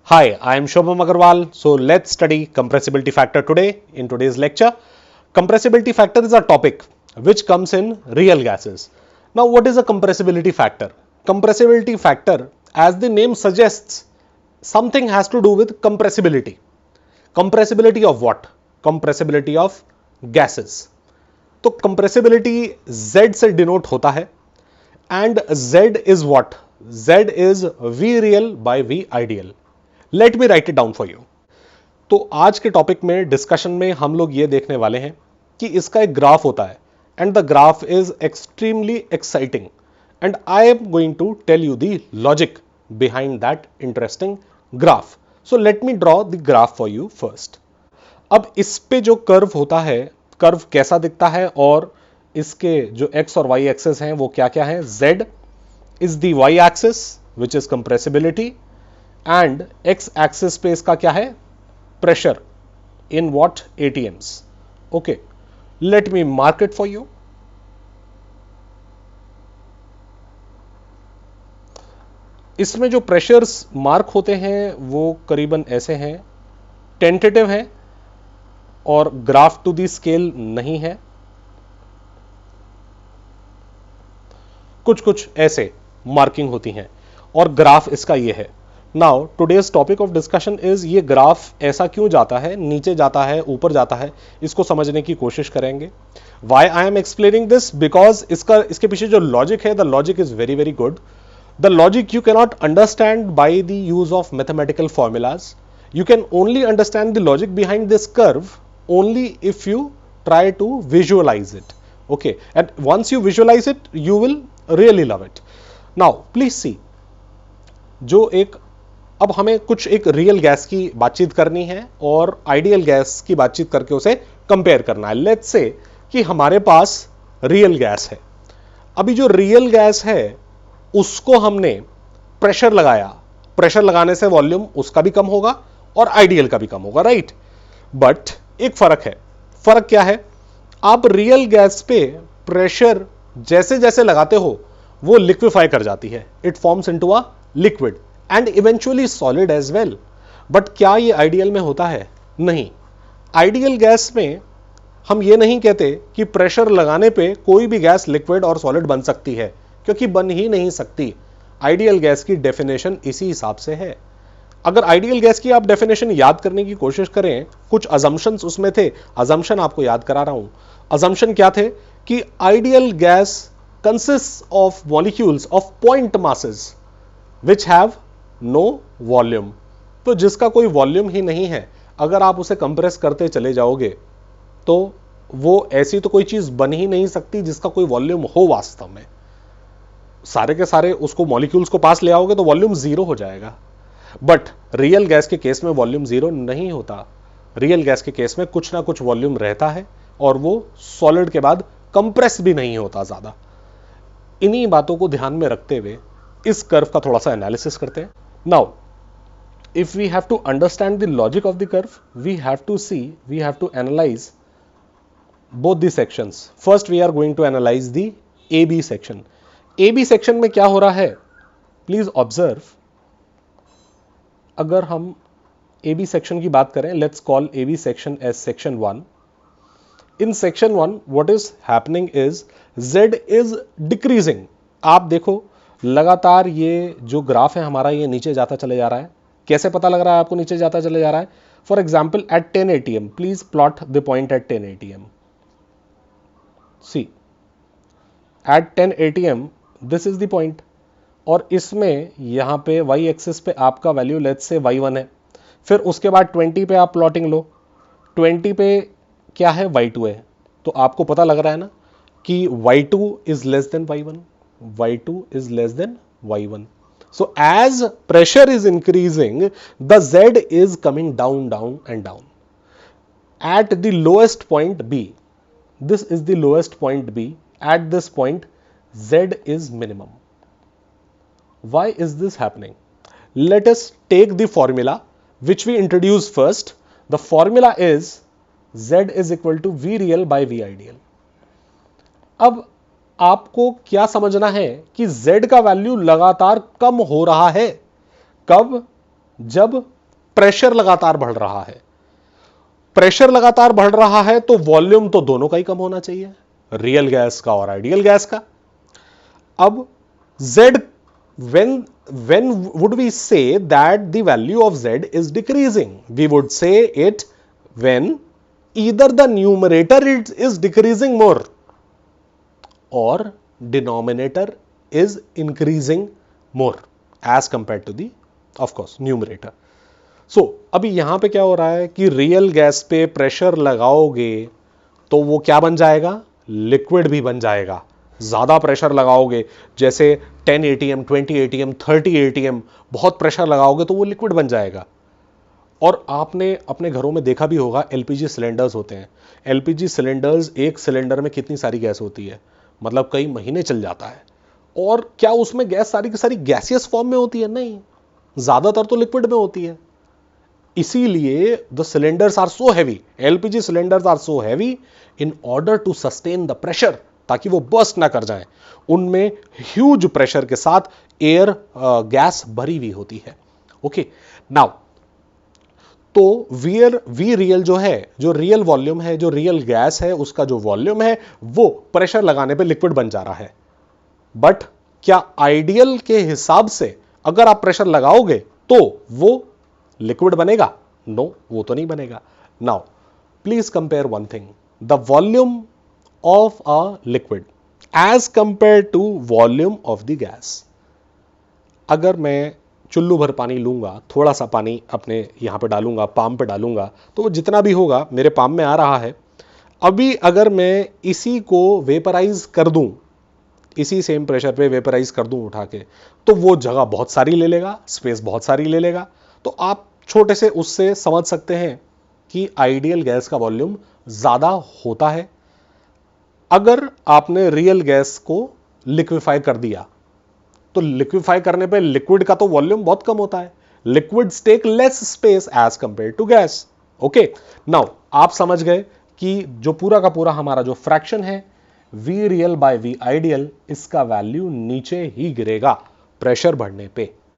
Hi, I am Shobham Agarwal. So let's study compressibility factor today. In today's lecture, compressibility factor is a topic which comes in real gases. Now, what is a compressibility factor? Compressibility factor, as the name suggests, something has to do with compressibility. Compressibility of what? Compressibility of gases. तो compressibility Z से denote होता है and Z is what? Z is V real by V ideal. Let me right it down for you. तो आज के topic में discussion में हम लोग ये देखने वाले हैं कि इसका एक ग्राफ होता है and the graph is extremely exciting and I am going to tell you the logic behind that interesting graph. So let me draw the graph for you first. अब इस पे जो कर्व होता है, कर्व कैसा दिखता है और इसके जो एक्स और वाई एक्सेस हैं वो क्या क्या है? Z is the Y axis which is compressibility and X axis पे इसका क्या है? Pressure in what? ATMs. Okay, let me mark it for you. इसमें जो प्रेशर्स मार्क होते हैं वो करीबन ऐसे हैं, टेंटेटिव है और ग्राफ टू दी स्केल नहीं है, कुछ कुछ ऐसे मार्किंग होती हैं और ग्राफ इसका ये है। Now today's topic of discussion is ये ग्राफ ऐसा क्यों जाता है, नीचे जाता है, ऊपर जाता है, इसको समझने की कोशिश करेंगे। Why I am explaining this? Because इसके पीछे जो लॉजिक है, the logic is very very good. The logic you cannot understand by the use of mathematical formulas, you can only understand the logic behind this curve only if you try to visualize it. Okay, and once you visualize it you will really love it. Now please see, जो एक अब हमें कुछ एक real gas की बातचीत करनी है और आइडियल गैस की बातचीत करके उसे कंपेयर करना है। लेट्स से कि हमारे पास रियल गैस है। अभी जो रियल गैस है उसको हमने प्रेशर लगाया, प्रेशर लगाने से वॉल्यूम उसका भी कम होगा और आइडियल का भी कम होगा, राइट? बट एक फर्क है। फर्क क्या है? आप रियल गैस पे प्रेशर जैसे जैसे लगाते हो वो लिक्विफाई कर जाती है, it forms into a liquid and eventually solid as well. But क्या ये आइडियल में होता है? नहीं। आइडियल गैस में हम ये नहीं कहते कि प्रेशर लगाने पे कोई भी गैस लिक्विड और सॉलिड बन सकती है, क्योंकि बन ही नहीं सकती। आइडियल गैस की डेफिनेशन इसी हिसाब से है। अगर आइडियल गैस की आप डेफिनेशन याद करने की कोशिश करें, कुछ अजम्पशंस उसमें थे, अजम्पशन आपको याद करा रहा हूं। अजम्पशन क्या थे? कि ideal gas consist of molecules of point masses which have no volume. तो जिसका कोई वॉल्यूम ही नहीं है, अगर आप उसे कंप्रेस करते चले जाओगे तो वो ऐसी तो कोई चीज बन ही नहीं सकती जिसका कोई वॉल्यूम हो। वास्तव में सारे के सारे उसको मॉलिक्यूल्स को पास ले आओगे तो वॉल्यूम जीरो हो जाएगा। बट रियल गैस के केस में वॉल्यूम जीरो नहीं होता। रियल गैस के केस में कुछ ना कुछ वॉल्यूम रहता है और वो सॉलिड के बाद कंप्रेस भी नहीं होता ज्यादा। इन्हीं बातों को ध्यान में रखते हुए इस कर्व का थोड़ा सा एनालिसिस करते हैं। Now if we have to understand the logic of the curve, we have to analyse both the sections. First we are going to analyse the AB section. AB section में क्या हो रहा है? Please observe. अगर हम AB section की बात करें, let's call AB section as section 1। In section 1 what is happening is Z is decreasing. आप देखो लगातार ये जो ग्राफ है हमारा ये नीचे जाता चले जा रहा है। कैसे पता लग रहा है आपको नीचे जाता चले जा रहा है? For example at 10 ATM, please plot the point at 10 ATM। See at 10 ATM this is the point और इसमें यहां पे y एक्सिस पे आपका वैल्यू लेट्स से y1 है। फिर उसके बाद 20 पे आप प्लॉटिंग लो, 20 पे क्या है? y2 है। तो आपको पता लग रहा है ना कि y2 is less than y1, y2 is less than y1. So as pressure is increasing, the Z is coming down, down and down. At the lowest point B, this is the lowest point B. At this point, Z is minimum. Why is this happening? Let us take the formula which we introduced first. The formula is Z is equal to V real by V ideal. अब आपको क्या समझना है कि Z का value लगातार कम हो रहा है। कब? जब प्रेशर लगातार बढ़ रहा है, प्रेशर लगातार बढ़ रहा है तो वॉल्यूम तो दोनों का ही कम होना चाहिए, रियल गैस का और आइडियल गैस का। अब Z, when would we say that the value of Z is decreasing? We would say it when either the numerator is decreasing more or denominator is increasing more as compared to the, of course, numerator. So अभी यहां पे क्या हो रहा है कि real gas पे pressure लगाओगे तो वो क्या बन जाएगा, लिक्विड भी बन जाएगा। ज्यादा प्रेशर लगाओगे, जैसे 10 atm 20 atm 30 atm बहुत प्रेशर लगाओगे तो वो लिक्विड बन जाएगा। और आपने अपने घरों में देखा भी होगा, एलपीजी सिलेंडर्स होते हैं। एलपीजी सिलेंडर्स, एक सिलेंडर में कितनी सारी गैस होती है, मतलब कई महीने चल जाता है। और क्या उसमें गैस सारी की सारी गैसियस फॉर्म में होती है? नहीं, ज्यादातर तो लिक्विड में होती है। इसीलिए the cylinders are so heavy, LPG cylinders are so heavy in order to sustain the pressure, ताकि वो बर्स्ट ना कर जाएं। उनमें ह्यूज प्रेशर के साथ एयर गैस भरी हुई होती है। ओके, नाउ तो वी रियल जो है, जो रियल वॉल्यूम है, जो रियल गैस है, उसका जो वॉल्यूम है वो प्रेशर लगाने पे लिक्विड बन जा रहा है। बट क्या आइडियल के हिसाब से अगर आप प्रेशर लगाओगे तो वो लिक्विड बनेगा? नो, वो तो नहीं बनेगा। Now please compare one thing, the volume of a liquid as compared to volume of the gas. अगर मैं चुल्लू भर पानी लूंगा, थोड़ा सा पानी अपने यहां पे डालूंगा, पाम पे डालूंगा, तो वो जितना भी होगा मेरे पाम में आ रहा है। अभी अगर मैं इसी को वेपराइज कर दूं, इसी सेम प्रेशर पे वेपराइज कर दूं उठा के, तो वो जगह बहुत सारी ले लेगा, स्पेस बहुत सारी ले लेगा। तो आप छोटे से उससे समझ सकते हैं कि आइडियल गैस का वॉल्यूम ज्यादा होता है। अगर आपने रियल गैस को लिक्विफाई कर दिया तो लिक्विफाई करने पे लिक्विड का तो वॉल्यूम बहुत कम होता है, liquids take less space as compared to gas. Okay, now आप समझ गए कि जो पूरा का पूरा हमारा जो फ्रैक्शन है V real by V ideal, इसका वैल्यू नीचे ही गिरेगा प्रेशर बढ़ने पे।